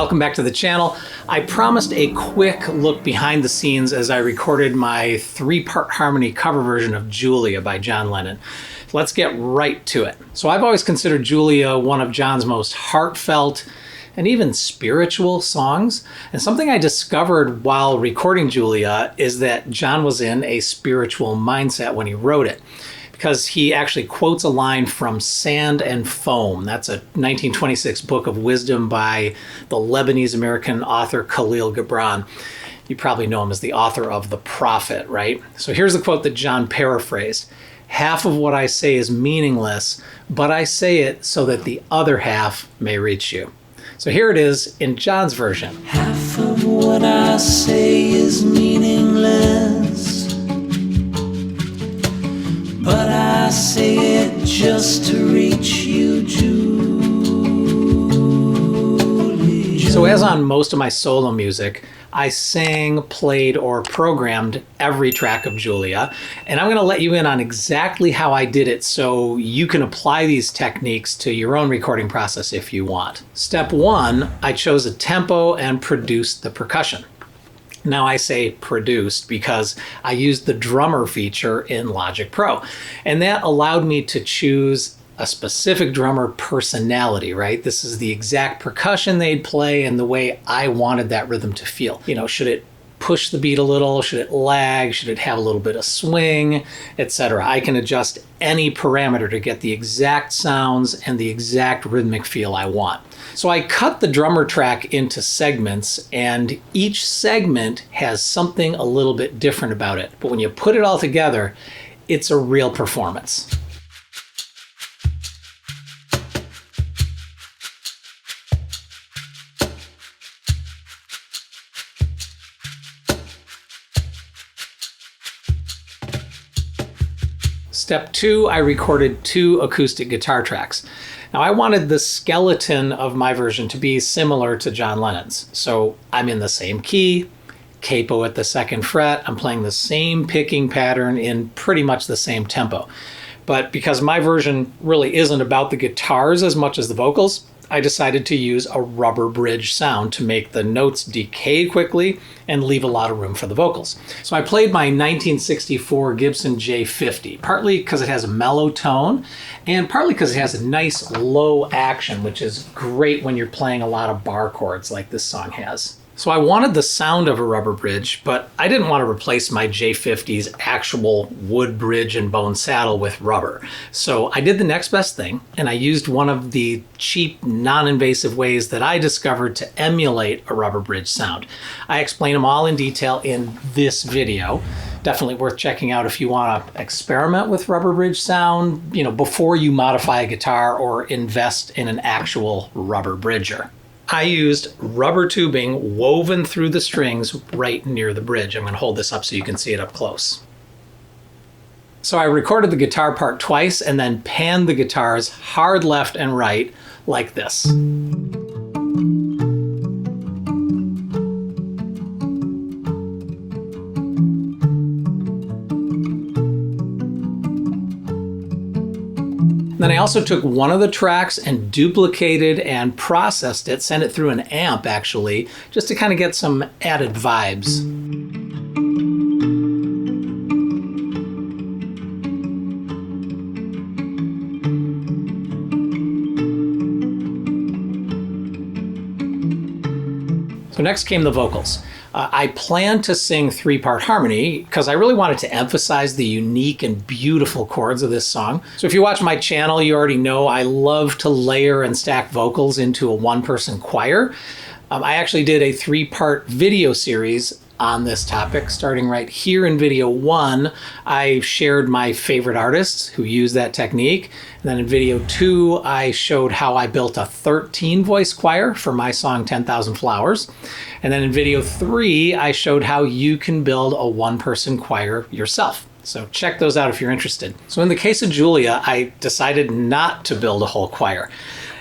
Welcome back to the channel. I promised a quick look behind the scenes as I recorded my three-part harmony cover version of Julia by John Lennon. Let's get right to it. So I've always considered Julia one of John's most heartfelt and even spiritual songs. And something I discovered while recording Julia is that John was in a spiritual mindset when he wrote it, because he actually quotes a line from Sand and Foam. That's a 1926 book of wisdom by the Lebanese-American author Khalil Gibran. You probably know him as the author of The Prophet, right? So here's the quote that John paraphrased. "Half of what I say is meaningless, but I say it so that the other half may reach you." So here it is in John's version. Half of what I say is meaningless, but I say it just to reach you, Julie. So as on most of my solo music, I sang, played, or programmed every track of Julia, and I'm going to let you in on exactly how I did it so you can apply these techniques to your own recording process if you want. Step one, I chose a tempo and produced the percussion. Now I say produced because I used the drummer feature in Logic Pro, and that allowed me to choose a specific drummer personality, right? This is the exact percussion they'd play and the way I wanted that rhythm to feel. You know, should it push the beat a little? Should it lag? Should it have a little bit of swing, etc.? I can adjust any parameter to get the exact sounds and the exact rhythmic feel I want. So I cut the drummer track into segments, and each segment has something a little bit different about it. But when you put it all together, it's a real performance. Step two, I recorded 2 acoustic guitar tracks. Now I wanted the skeleton of my version to be similar to John Lennon's. So I'm in the same key, capo at the 2nd fret, I'm playing the same picking pattern in pretty much the same tempo. But because my version really isn't about the guitars as much as the vocals, I decided to use a rubber bridge sound to make the notes decay quickly and leave a lot of room for the vocals. So I played my 1964 Gibson J50, partly because it has a mellow tone and partly because it has a nice low action, which is great when you're playing a lot of bar chords like this song has. So I wanted the sound of a rubber bridge, but I didn't want to replace my J50's actual wood bridge and bone saddle with rubber. So I did the next best thing, and I used one of the cheap, non-invasive ways that I discovered to emulate a rubber bridge sound. I explain them all in detail in this video. Definitely worth checking out if you want to experiment with rubber bridge sound, before you modify a guitar or invest in an actual rubber bridger. I used rubber tubing woven through the strings right near the bridge. I'm going to hold this up so you can see it up close. So I recorded the guitar part twice and then panned the guitars hard left and right like this. Then I also took one of the tracks and duplicated and processed it, sent it through an amp actually, just to kind of get some added vibes. So next came the vocals. I planned to sing 3-part harmony because I really wanted to emphasize the unique and beautiful chords of this song. So if you watch my channel, you already know I love to layer and stack vocals into a 1-person choir. I actually did a 3-part video series on this topic. Starting right here in video 1, I shared my favorite artists who use that technique. And then in video 2, I showed how I built a 13-voice choir for my song 10,000 Flowers. And then in video 3, I showed how you can build a 1-person choir yourself. So check those out if you're interested. So in the case of Julia, I decided not to build a whole choir.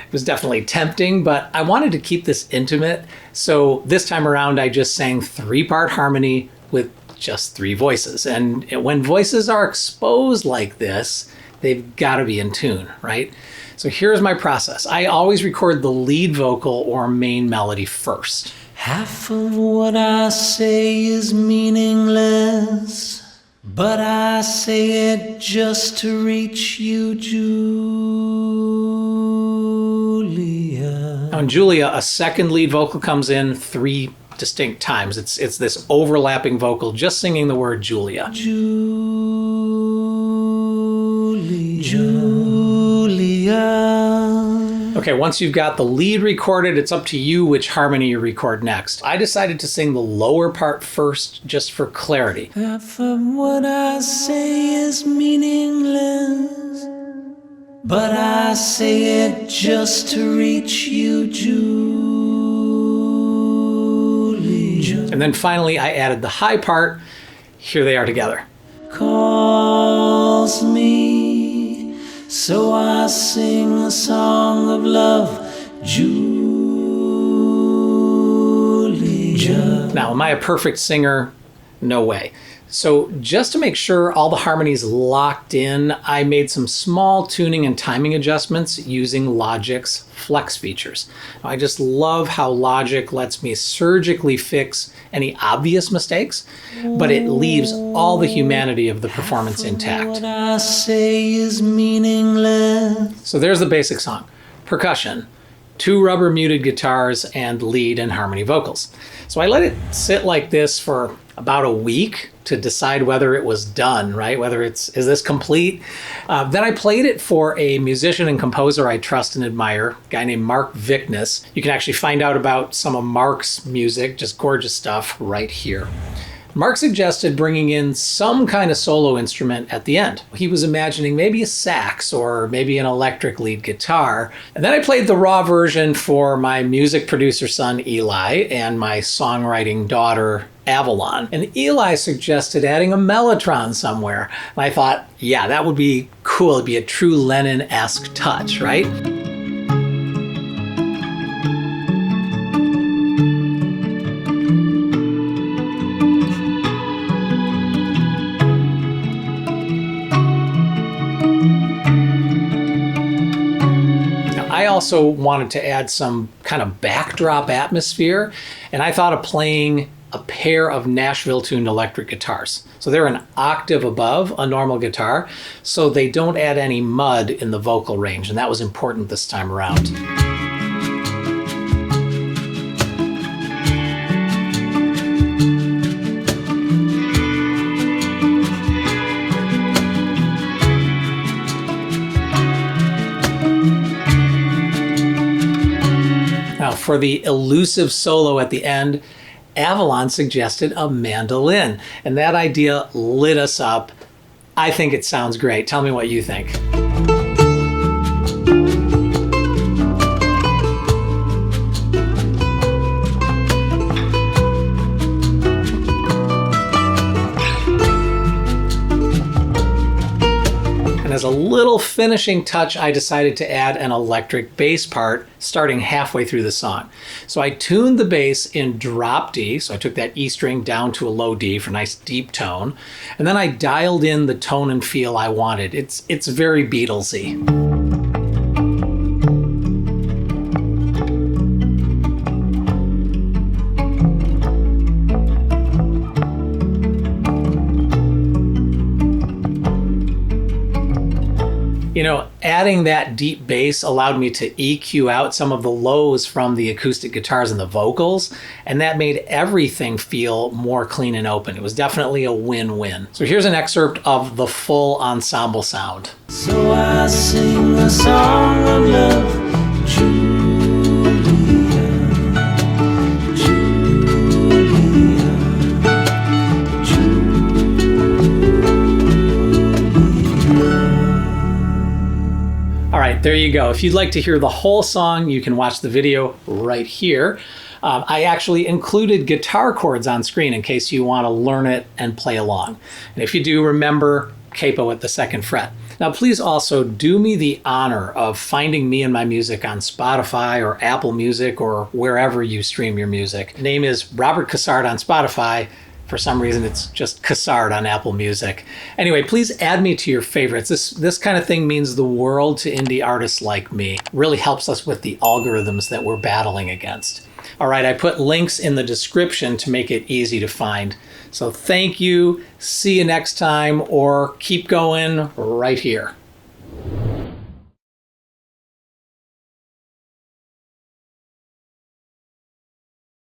It was definitely tempting, but I wanted to keep this intimate. So this time around, I just sang 3-part harmony with just 3 voices. And when voices are exposed like this, they've got to be in tune, right? So here's my process. I always record the lead vocal or main melody first. Half of what I say is meaningless, but I say it just to reach you, Julia. Now in Julia, a second lead vocal comes in 3 distinct times. It's this overlapping vocal just singing the word Julia. Julia. Okay, once you've got the lead recorded, it's up to you which harmony you record next. I decided to sing the lower part first just for clarity. Half of what I say is meaningless, but I say it just to reach you, Julia. And then finally, I added the high part. Here they are together. Calls me, so I sing a song of love, Julia. Now, am I a perfect singer? No way. So just to make sure all the harmonies locked in, I made some small tuning and timing adjustments using Logic's flex features. Now, I just love how Logic lets me surgically fix any obvious mistakes, but it leaves all the humanity of the performance intact. What I say is meaningless. So there's the basic song. Percussion, 2 rubber muted guitars, and lead and harmony vocals. So I let it sit like this for about a week to decide whether it was done, right? Whether is this complete? Then I played it for a musician and composer I trust and admire, a guy named Mark Vickness. You can actually find out about some of Mark's music, just gorgeous stuff, right here. Mark suggested bringing in some kind of solo instrument at the end. He was imagining maybe a sax or maybe an electric lead guitar. And then I played the raw version for my music producer son, Eli, and my songwriting daughter, Avalon. And Eli suggested adding a Mellotron somewhere. And I thought, yeah, that would be cool. It'd be a true Lennon-esque touch, right? I also wanted to add some kind of backdrop atmosphere, and I thought of playing a pair of Nashville-tuned electric guitars. So they're an octave above a normal guitar, so they don't add any mud in the vocal range, and that was important this time around. Now, for the elusive solo at the end, Avalon suggested a mandolin, and that idea lit us up. I think it sounds great. Tell me what you think. And as a little finishing touch, I decided to add an electric bass part starting halfway through the song. So I tuned the bass in drop D, so I took that E string down to a low D for a nice deep tone, and then I dialed in the tone and feel I wanted. It's very Beatlesy. You know, adding that deep bass allowed me to EQ out some of the lows from the acoustic guitars and the vocals, and that made everything feel more clean and open. It was definitely a win-win. So here's an excerpt of the full ensemble sound. So I sing a song of love, Julia, Julia, Julia. All right, there you go. If you'd like to hear the whole song, you can watch the video right here. I actually included guitar chords on screen in case you want to learn it and play along. And if you do, remember capo at the 2nd fret. Now, please also do me the honor of finding me and my music on Spotify or Apple Music or wherever you stream your music. Name is Robert Cassard on Spotify, For some reason, it's just Cassard on Apple Music. Anyway, please add me to your favorites. This kind of thing means the world to indie artists like me. Really helps us with the algorithms that we're battling against. All right, I put links in the description to make it easy to find. So thank you. See you next time, or keep going right here.